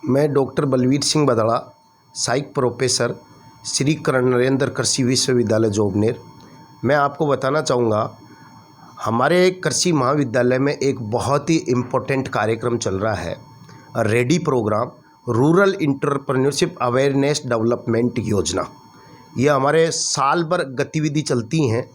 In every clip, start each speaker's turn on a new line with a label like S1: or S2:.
S1: मैं डॉक्टर बलवीर सिंह बदड़ा, सहायक प्रोफेसर, श्री कर्ण नरेंद्र कृषि विश्वविद्यालय जोबनेर। मैं आपको बताना चाहूँगा, हमारे कृषि महाविद्यालय में एक बहुत ही इम्पोर्टेंट कार्यक्रम चल रहा है, ready programme, rural entrepreneurship awareness development योजना। ये हमारे साल भर गतिविधि चलती हैं।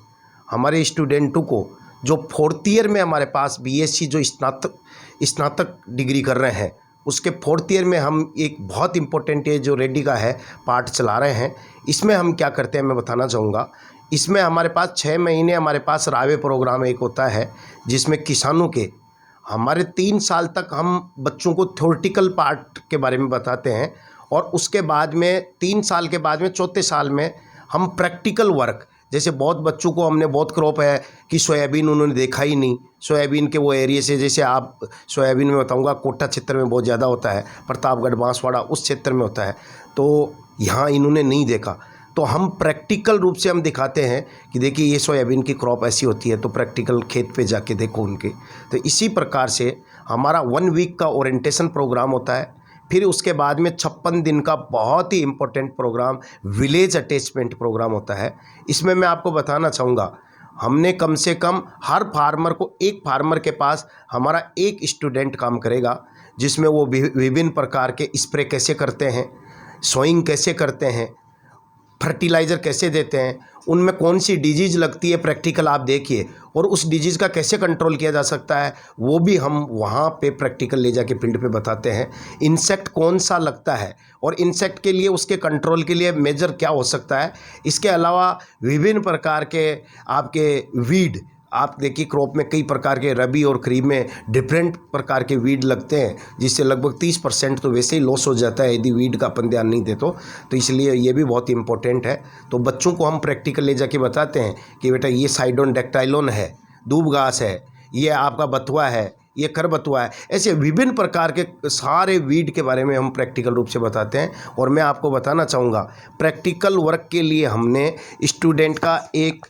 S1: हमारे स्टूडेंटों को जो 4th ईयर में हमारे पास बीएससी जो स्नातक डिग्री कर रहे हैं, उसके 4th ईयर में हम एक बहुत इम्पोर्टेंट ये जो रेडी का है पार्ट चला रहे हैं। इसमें हम क्या करते हैं मैं बताना चाहूँगा। इसमें हमारे पास 6 महीने हमारे पास रावे प्रोग्राम एक होता है, जिसमें किसानों के हमारे 3 साल तक हम बच्चों को थ्योरेटिकल पार्ट के बारे में बताते हैं, और उसके बाद में 3 साल के बाद में 4थे साल में हम प्रैक्टिकल वर्क, जैसे बहुत बच्चों को हमने बहुत क्रॉप है कि सोयाबीन उन्होंने देखा ही नहीं, सोयाबीन के वो एरिया से, जैसे आप सोयाबीन में बताऊंगा कोटा क्षेत्र में बहुत ज़्यादा होता है, प्रतापगढ़ बांसवाड़ा उस क्षेत्र में होता है, तो यहाँ इन्होंने नहीं देखा। तो हम प्रैक्टिकल रूप से हम दिखाते हैं कि देखिए ये सोयाबीन की क्रॉप ऐसी होती है, तो प्रैक्टिकल खेत पे जाके देखो उनके। तो इसी प्रकार से हमारा 1 वीक का ओरिएंटेशन प्रोग्राम होता है। फिर उसके बाद में 56 दिन का बहुत ही important program village attachment program होता है। इसमें मैं आपको बताना चाहूँगा, हमने कम से कम हर फार्मर को, एक फार्मर के पास हमारा एक स्टूडेंट काम करेगा, जिसमें वो विभिन्न प्रकार के स्प्रे कैसे करते हैं, सोइंग कैसे करते हैं, फर्टिलाइज़र कैसे देते हैं, उनमें कौन सी डिजीज़ लगती है प्रैक्टिकल आप देखिए, और उस डिजीज़ का कैसे कंट्रोल किया जा सकता है वो भी हम वहाँ पे प्रैक्टिकल ले जाके फील्ड पे बताते हैं। इंसेक्ट कौन सा लगता है और इंसेक्ट के लिए उसके कंट्रोल के लिए मेजर क्या हो सकता है। इसके अलावा विभिन्न प्रकार के आपके वीड, आप देखिए क्रॉप में कई प्रकार के रबी और खरीफ में डिफरेंट प्रकार के वीड लगते हैं, जिससे लगभग 30% तो वैसे ही लॉस हो जाता है यदि वीड का अपन ध्यान नहीं दे तो इसलिए ये भी बहुत इंपॉर्टेंट है। तो बच्चों को हम प्रैक्टिकल ले जाके बताते हैं कि बेटा ये साइडोन डेक्टाइलोन है, दूब घास है, ये आपका बथुआ है, ये खरबथुआ है, ऐसे विभिन्न प्रकार के सारे वीड के बारे में हम प्रैक्टिकल रूप से बताते हैं। और मैं आपको बताना चाहूँगा, प्रैक्टिकल वर्क के लिए हमने स्टूडेंट का एक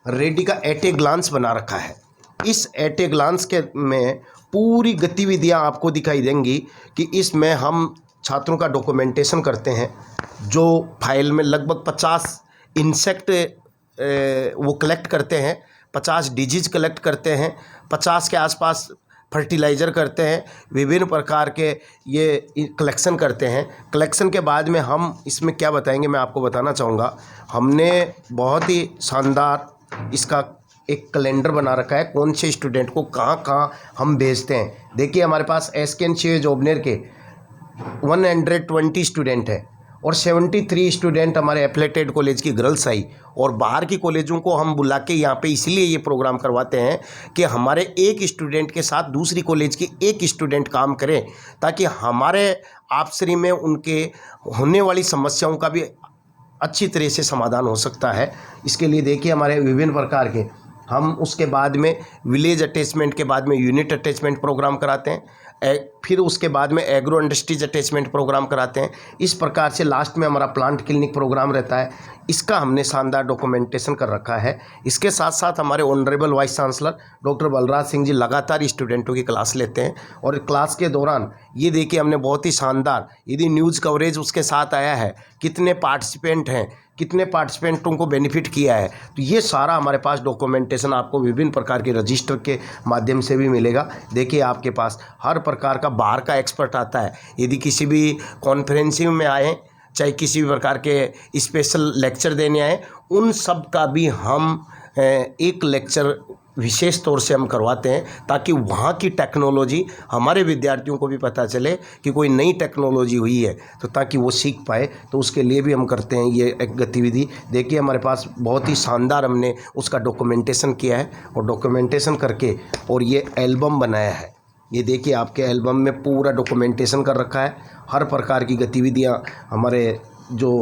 S1: रेडी का एट ए ग्लांस बना रखा है। इस एट ए ग्लांस के में पूरी गतिविधियां आपको दिखाई देंगी कि इसमें हम छात्रों का डॉक्यूमेंटेशन करते हैं, जो फाइल में लगभग 50 इंसेक्ट वो कलेक्ट करते हैं, 50 डिजीज कलेक्ट करते हैं, 50 के आसपास फर्टिलाइज़र करते हैं, विभिन्न प्रकार के ये कलेक्शन करते हैं। कलेक्शन के बाद में हम इसमें क्या बताएंगे मैं आपको बताना चाहूँगा। हमने बहुत ही शानदार इसका एक कैलेंडर बना रखा है, कौन से स्टूडेंट को कहाँ कहाँ हम भेजते हैं। देखिए हमारे पास SKNCA जोबनेर के 120 स्टूडेंट हैं, और 73 स्टूडेंट हमारे एफिलिएटेड कॉलेज की गर्ल्स आई, और बाहर की कॉलेजों को हम बुला के यहाँ पे इसलिए ये प्रोग्राम करवाते हैं कि हमारे एक स्टूडेंट के साथ दूसरी कॉलेज की एक स्टूडेंट काम करें, ताकि हमारे आपसरी में उनके होने वाली समस्याओं का भी अच्छी तरह से समाधान हो सकता है। इसके लिए देखिए हमारे विभिन्न प्रकार के हम उसके बाद में विलेज अटैचमेंट के बाद में यूनिट अटैचमेंट प्रोग्राम कराते हैं, फिर उसके बाद में एग्रो इंडस्ट्रीज अटैचमेंट प्रोग्राम कराते हैं। इस प्रकार से लास्ट में हमारा प्लांट क्लिनिक प्रोग्राम रहता है। इसका हमने शानदार डॉक्यूमेंटेशन कर रखा है। इसके साथ साथ हमारे honourable vice chancellor doctor Balraj Singh ji लगातार स्टूडेंटों की क्लास लेते हैं, और क्लास के दौरान ये देखिए हमने बहुत ही शानदार, यदि न्यूज़ कवरेज उसके साथ आया है, कितने पार्टिसिपेंट हैं, कितने पार्टिसिपेंटों को बेनिफिट किया है, तो ये सारा हमारे पास डॉक्यूमेंटेशन आपको विभिन्न प्रकार के रजिस्टर के माध्यम से भी मिलेगा। देखिए आपके पास हर प्रकार का बाहर का एक्सपर्ट आता है। यदि किसी भी कॉन्फ्रेंसिंग में आए, चाहे किसी भी प्रकार के स्पेशल लेक्चर देने आए, उन सब का भी हम एक लेक्चर विशेष तौर से हम करवाते हैं, ताकि वहाँ की टेक्नोलॉजी हमारे विद्यार्थियों को भी पता चले कि कोई नई टेक्नोलॉजी हुई है, तो ताकि वो सीख पाए। तो उसके लिए भी हम करते हैं ये एक गतिविधि। देखिए हमारे पास बहुत ही शानदार हमने उसका डॉक्यूमेंटेशन किया है, और डॉक्यूमेंटेशन करके और ये एल्बम बनाया है। ये देखिए आपके एल्बम में पूरा डॉक्यूमेंटेशन कर रखा है। हर प्रकार की गतिविधियाँ हमारे जो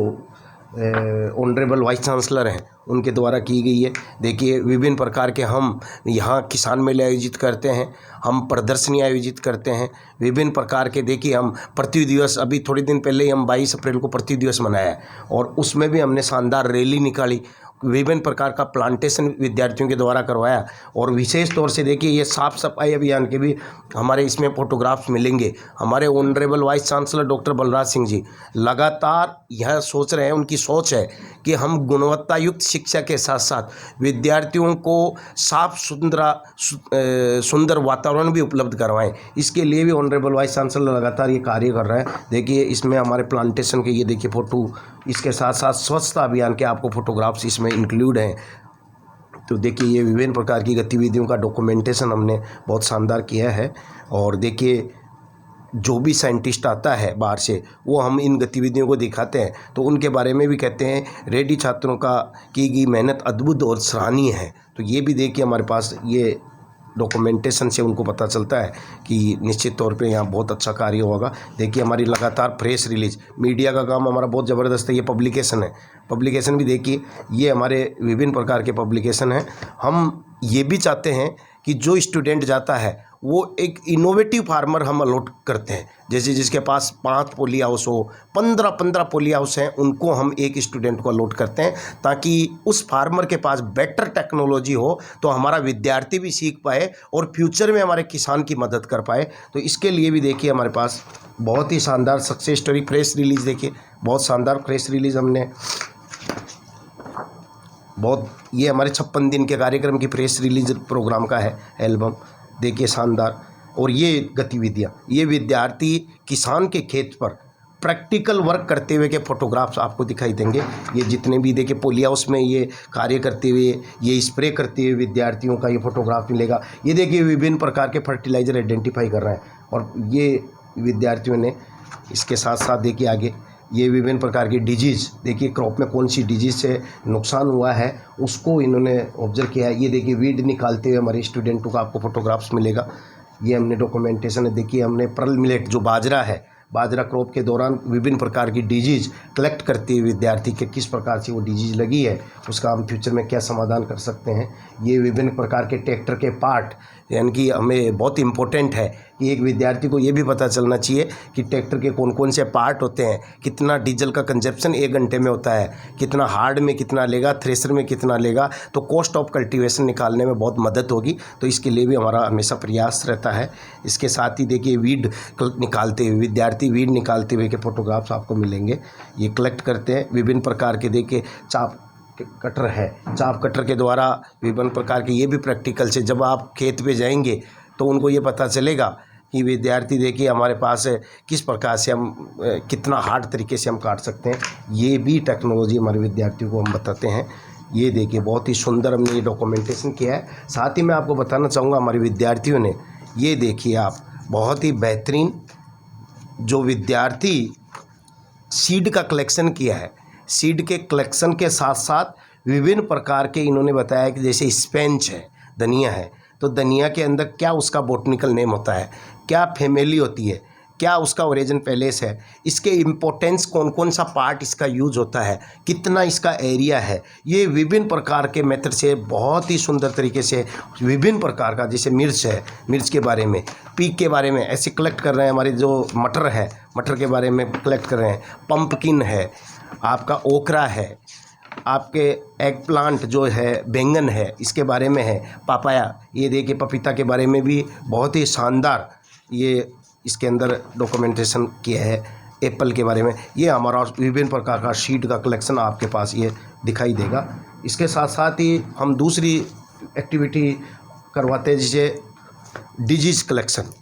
S1: ऑनरेबल वाइस चांसलर हैं उनके द्वारा की गई है। देखिए विभिन्न प्रकार के हम यहाँ किसान मेले आयोजित करते हैं, हम प्रदर्शनी आयोजित करते हैं, विभिन्न प्रकार के। देखिए हम पृथ्वी दिवस, अभी थोड़े दिन पहले ही हम 22 अप्रैल को पृथ्वी दिवस मनाया है, और उसमें भी हमने शानदार रैली निकाली, विभिन्न प्रकार का प्लांटेशन विद्यार्थियों के द्वारा करवाया। और विशेष तौर से देखिए ये साफ सफाई अभियान के भी हमारे इसमें फोटोग्राफ्स मिलेंगे। हमारे honourable vice chancellor doctor Balraj Singh ji लगातार यह सोच रहे हैं, उनकी सोच है कि हम गुणवत्ता युक्त शिक्षा के साथ साथ विद्यार्थियों को साफ सुंदर वातावरण भी उपलब्ध करवाएं। इसके लिए भी ऑनरेबल वाइस चांसलर लगातार ये कार्य कर रहे हैं। देखिए इसमें हमारे प्लांटेशन के ये देखिए फ़ोटो, इसके साथ साथ स्वच्छता अभियान के आपको फोटोग्राफ्स इसमें इंक्लूड हैं। तो देखिए ये विभिन्न प्रकार की गतिविधियों का डॉक्यूमेंटेशन हमने बहुत शानदार किया है। और देखिए जो भी साइंटिस्ट आता है बाहर से, वो हम इन गतिविधियों को दिखाते हैं तो उनके बारे में भी कहते हैं रेड्डी छात्रों का की गई मेहनत अद्भुत और सराहनीय है। तो ये भी देखिए हमारे पास ये डॉक्यूमेंटेशन से उनको पता चलता है कि निश्चित तौर पे यहाँ बहुत अच्छा कार्य होगा। देखिए हमारी लगातार प्रेस रिलीज, मीडिया का काम हमारा बहुत ज़बरदस्त है। ये पब्लिकेशन है, पब्लिकेशन भी देखिए ये हमारे विभिन्न प्रकार के पब्लिकेशन हैं। हम ये भी चाहते हैं कि जो स्टूडेंट जाता है वो एक इनोवेटिव फार्मर हम अलॉट करते हैं। जैसे जिसके पास 5 पोली हाउस हो, 15 पोली हाउस हैं, उनको हम एक स्टूडेंट को अलॉट करते हैं ताकि उस फार्मर के पास बेटर टेक्नोलॉजी हो तो हमारा विद्यार्थी भी सीख पाए और फ्यूचर में हमारे किसान की मदद कर पाए। तो इसके लिए भी देखिए हमारे पास बहुत ही शानदार सक्सेस स्टोरी प्रेस रिलीज़, देखिए बहुत शानदार प्रेस रिलीज़ हमने ये हमारे 56 दिन के कार्यक्रम की प्रेस रिलीज प्रोग्राम का है एल्बम, देखिए शानदार। और ये गतिविधियाँ, ये विद्यार्थी किसान के खेत पर प्रैक्टिकल वर्क करते हुए के फोटोग्राफ्स आपको दिखाई देंगे। ये जितने भी देखिए पोली हाउस में ये कार्य करते हुए, ये स्प्रे करते हुए विद्यार्थियों का ये फोटोग्राफ मिलेगा। ये देखिए विभिन्न प्रकार के फर्टिलाइज़र आइडेंटिफाई कर रहे हैं और ये विद्यार्थियों ने इसके साथ साथ देखिए आगे ये विभिन्न प्रकार की डिजीज़, देखिए क्रॉप में कौन सी डिजीज़ से नुकसान हुआ है उसको इन्होंने ऑब्जर्व किया है। ये देखिए वीड निकालते हुए हमारे स्टूडेंटों का आपको फोटोग्राफ्स मिलेगा। ये हमने डॉक्यूमेंटेशन है। देखिए हमने पर्ल मिलेट जो बाजरा है, बाजरा क्रॉप के दौरान विभिन्न प्रकार की डिजीज़ कलेक्ट करते हुए विद्यार्थी के किस प्रकार से वो डिजीज़ लगी है, उसका हम फ्यूचर में क्या समाधान कर सकते हैं। ये विभिन्न प्रकार के ट्रैक्टर के पार्ट, यानी कि हमें बहुत इम्पोर्टेंट है कि एक विद्यार्थी को ये भी पता चलना चाहिए कि ट्रैक्टर के कौन कौन से पार्ट होते हैं, कितना डीजल का कंजप्शन 1 घंटे में होता है, कितना हार्ड में कितना लेगा, थ्रेशर में कितना लेगा, तो कॉस्ट ऑफ कल्टीवेशन निकालने में बहुत मदद होगी। तो इसके लिए भी हमारा हमेशा प्रयास रहता है। इसके साथ ही देखिए वीड निकालते हुए विद्यार्थी वीड निकालते हुए के फोटोग्राफ्स आपको मिलेंगे। ये कलेक्ट करते हैं विभिन्न प्रकार के, देखिए चाप कटर है, चाप कटर के द्वारा विभिन्न प्रकार के, ये भी प्रैक्टिकल से जब आप खेत पे जाएंगे तो उनको ये पता चलेगा कि विद्यार्थी देखिए हमारे पास किस प्रकार से हम कितना हार्ड तरीके से हम काट सकते हैं। ये भी टेक्नोलॉजी हमारे विद्यार्थियों को हम बताते हैं। ये देखिए बहुत ही सुंदर हमने ये डॉक्यूमेंटेशन किया है। साथ ही मैं आपको बताना चाहूँगा हमारे विद्यार्थियों ने, ये देखिए आप बहुत ही बेहतरीन जो विद्यार्थी सीड का कलेक्शन किया है, सीड के कलेक्शन के साथ साथ विभिन्न प्रकार के इन्होंने बताया कि जैसे स्पेंच है, धनिया है, तो धनिया के अंदर क्या उसका बॉटनिकल नेम होता है, क्या फैमिली होती है, क्या उसका ओरिजिन पैलेस है, इसके इम्पोर्टेंस कौन कौन सा पार्ट इसका यूज होता है, कितना इसका एरिया है, ये विभिन्न प्रकार के मेथड से बहुत ही सुंदर तरीके से विभिन्न प्रकार का, जैसे मिर्च है, मिर्च के बारे में, पीक के बारे में ऐसे कलेक्ट कर रहे हैं। हमारे जो मटर है, मटर के बारे में कलेक्ट कर रहे हैं। पंपकिन है, आपका ओकरा है, आपके एग प्लांट जो है बैंगन है, इसके बारे में है। पापाया, ये देखिए पपीता के बारे में भी बहुत ही शानदार ये इसके अंदर डॉक्यूमेंटेशन किया है। एप्पल के बारे में, ये हमारा विभिन्न प्रकार का सीड का कलेक्शन आपके पास ये दिखाई देगा। इसके साथ साथ ही हम दूसरी एक्टिविटी करवाते हैं जैसे डिजीज़ कलेक्शन।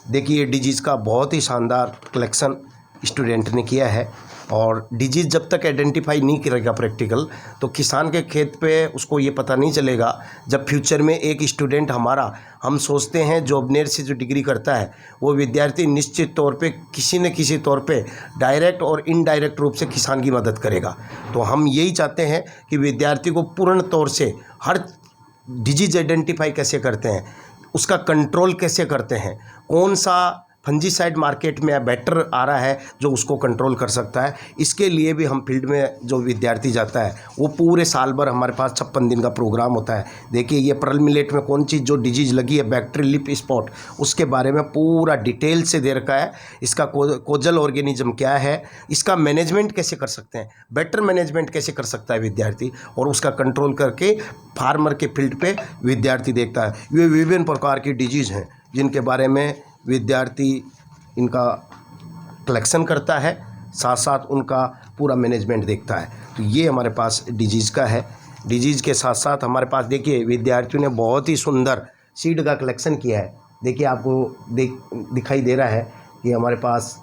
S1: देखिए डिजीज़ का बहुत ही शानदार कलेक्शन स्टूडेंट ने किया है। और डिजीज़ जब तक आइडेंटिफाई नहीं करेगा प्रैक्टिकल, तो किसान के खेत पे उसको ये पता नहीं चलेगा। जब फ्यूचर में एक स्टूडेंट हमारा, हम सोचते हैं जॉबनेर से जो डिग्री करता है वो विद्यार्थी निश्चित तौर पे किसी न किसी तौर पे डायरेक्ट और इनडायरेक्ट रूप से किसान की मदद करेगा। तो हम यही चाहते हैं कि विद्यार्थी को पूर्ण तौर से हर डिजीज़ आइडेंटिफाई कैसे करते हैं, उसका कंट्रोल कैसे करते हैं, कौन सा फंजीसाइड मार्केट में बेटर आ रहा है जो उसको कंट्रोल कर सकता है। इसके लिए भी हम फील्ड में जो विद्यार्थी जाता है वो पूरे साल भर हमारे पास 56 दिन का प्रोग्राम होता है। देखिए ये परल मिलेट में कौन सी जो डिजीज़ लगी है बैक्टीरियल लिप स्पॉट, उसके बारे में पूरा डिटेल से दे रखा है। इसका कोजल ऑर्गेनिज्म क्या है, इसका मैनेजमेंट कैसे कर सकते हैं, बेटर मैनेजमेंट कैसे कर सकता है विद्यार्थी, और उसका कंट्रोल करके फार्मर के फील्ड पे विद्यार्थी देखता है। ये विभिन्न प्रकार की डिजीज़ हैं जिनके बारे में विद्यार्थी इनका कलेक्शन करता है, साथ साथ उनका पूरा मैनेजमेंट देखता है। तो ये हमारे पास डिजीज़ का है। डिजीज़ के साथ साथ हमारे पास देखिए विद्यार्थियों ने बहुत ही सुंदर सीड का कलेक्शन किया है। देखिए आपको दिखाई दे रहा है कि हमारे पास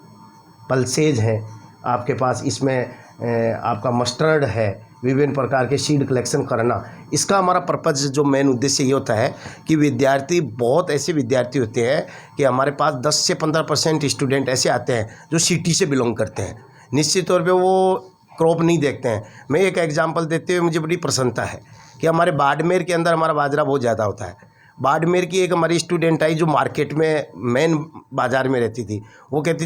S1: पल्सेज हैं, आपके पास इसमें आपका मस्टर्ड है, विभिन्न प्रकार के सीड कलेक्शन करना। इसका हमारा पर्पज़ जो मेन उद्देश्य ये होता है कि विद्यार्थी, बहुत ऐसे विद्यार्थी होते हैं कि हमारे पास 10 से 15% स्टूडेंट ऐसे आते हैं जो सिटी से बिलोंग करते हैं। निश्चित तौर पे वो क्रॉप नहीं देखते हैं। मैं एक एग्जांपल देते हुए मुझे बड़ी प्रसन्नता है कि हमारे बाड़मेर के अंदर हमारा बाजरा बहुत ज़्यादा होता है। बाड़मेर की एक हमारी स्टूडेंट आई जो मार्केट में मेन बाज़ार में रहती थी। वो कहती